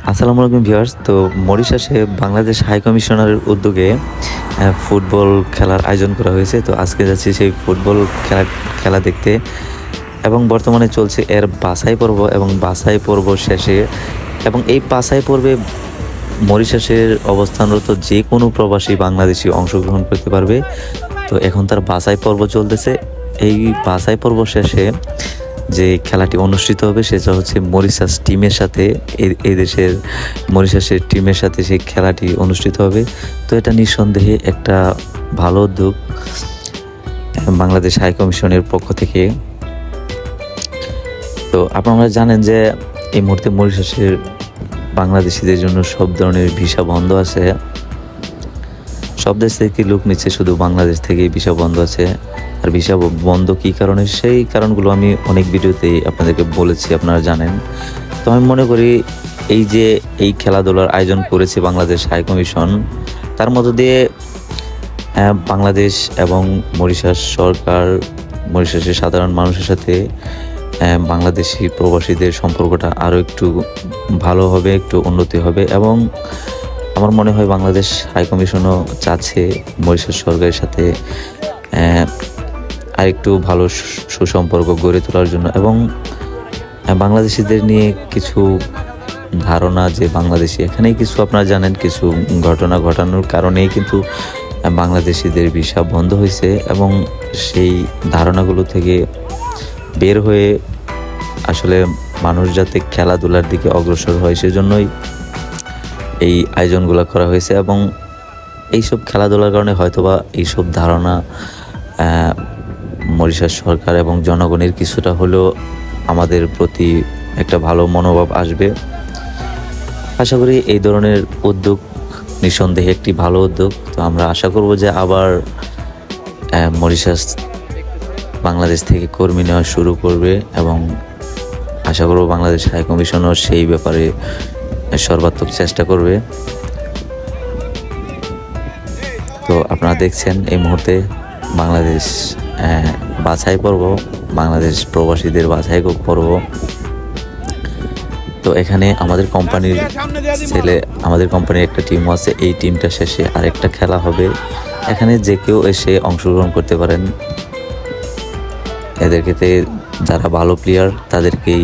আসসালামু আলাইকুম ভিউয়ার্স। তো মরিশাসে বাংলাদেশ হাই কমিশনারের উদ্যোগে ফুটবল খেলার আয়োজন করা হয়েছে। তো আজকে যাচ্ছি সেই ফুটবল খেলা দেখতে, এবং বর্তমানে চলছে এর বাছাই পর্ব এবং বাছাই পর্ব শেষে, এবং এই বাছাই পর্বে মরিশাসের অবস্থানরত যে কোনো প্রবাসী বাংলাদেশি অংশগ্রহণ করতে পারবে। তো এখন তার বাছাই পর্ব চলতেছে। এই বাছাই পর্ব শেষে যে খেলাটি অনুষ্ঠিত হবে সেটা হচ্ছে মরিশাস টিমের সাথে, এই দেশের মরিশাসের টিমের সাথে সেই খেলাটি অনুষ্ঠিত হবে। তো এটা নিঃসন্দেহে একটা ভালো উদ্যোগ বাংলাদেশ হাই কমিশনের পক্ষ থেকে। তো আপনারা জানেন যে এই মুহূর্তে মরিশাসের বাংলাদেশিদের জন্য সব ধরনের ভিসা বন্ধ আছে। সব দেশ থেকে লোক নিচ্ছে, শুধু বাংলাদেশ থেকেই ভিসা বন্ধ আছে। আর ভিসা বন্ধ কী কারণে, সেই কারণগুলো আমি অনেক ভিডিওতেই আপনাদেরকে বলেছি, আপনারা জানেন। তো আমি মনে করি এই যে এই খেলাধুলার আয়োজন করেছে বাংলাদেশ হাই কমিশন, তার মধ্য দিয়ে বাংলাদেশ এবং মরিশাস সরকার, মরিশাসের সাধারণ মানুষের সাথে বাংলাদেশি প্রবাসীদের সম্পর্কটা আরও একটু ভালো হবে, একটু উন্নতি হবে। এবং আমার মনে হয় বাংলাদেশ হাই কমিশনও চাচ্ছে মরিশাস সরকারের সাথে আরেকটু ভালো সুসম্পর্ক গড়ে তোলার জন্য, এবং বাংলাদেশিদের নিয়ে কিছু ধারণা যে বাংলাদেশি এখানেই কিছু, আপনারা জানেন, কিছু ঘটনা ঘটানোর কারণেই কিন্তু বাংলাদেশিদের ভিসা বন্ধ হয়েছে। এবং সেই ধারণাগুলো থেকে বের হয়ে আসলে মানুষ যাতে খেলাধুলার দিকে অগ্রসর হয়, সেজন্যই এই আয়োজনগুলো করা হয়েছে। এবং এইসব খেলাধুলার কারণে হয়তোবা এইসব ধারণা মরিশাস সরকার এবং জনগণের কিছুটা হলেও আমাদের প্রতি একটা ভালো মনোভাব আসবে। আশা করি এই ধরনের উদ্যোগ নিঃসন্দেহে একটি ভালো উদ্যোগ। তো আমরা আশা করব যে আবার মরিশাস বাংলাদেশ থেকে কর্মী নেওয়া শুরু করবে, এবং আশা করব বাংলাদেশ হাই কমিশনও সেই ব্যাপারে সর্বাত্মক চেষ্টা করবে। তো আপনারা দেখছেন এই মুহূর্তে বাংলাদেশ বাছাই পর্ব, বাংলাদেশ প্রবাসীদের বাছাই পর্ব। তো এখানে আমাদের কোম্পানির একটা টিমও আছে। এই টিমটা শেষে আরেকটা খেলা হবে। এখানে যে কেউ এসে অংশগ্রহণ করতে পারেন। এদেরকে যারা ভালো প্লেয়ার তাদেরকেই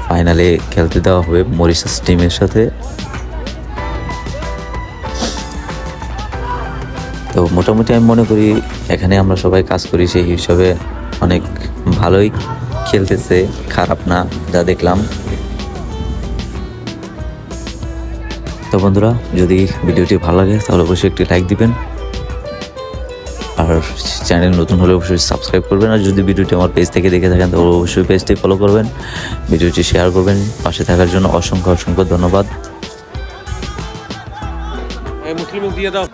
ফাইনালে খেলতে দেওয়া হবে মরিশাস টিমের সাথে। তো মোটামুটি আমি মনে করি এখানে আমরা সবাই কাজ করি, সেই হিসাবে অনেক ভালোই খেলতেছে, খারাপ না যা দেখলাম। তো বন্ধুরা, যদি ভিডিওটি ভালো লাগে তাহলে অবশ্যই একটি লাইক দিবেন, আর চ্যানেল নতুন হলে অবশ্যই সাবস্ক্রাইব করবেন। আর যদি ভিডিওটি আমার পেজ থেকে দেখে থাকেন তাহলে অবশ্যই পেজটি ফলো করবেন, ভিডিওটি শেয়ার করবেন। পাশে থাকার জন্য অসংখ্য অসংখ্য ধন্যবাদ। মুসলিম দিয়ে দাও।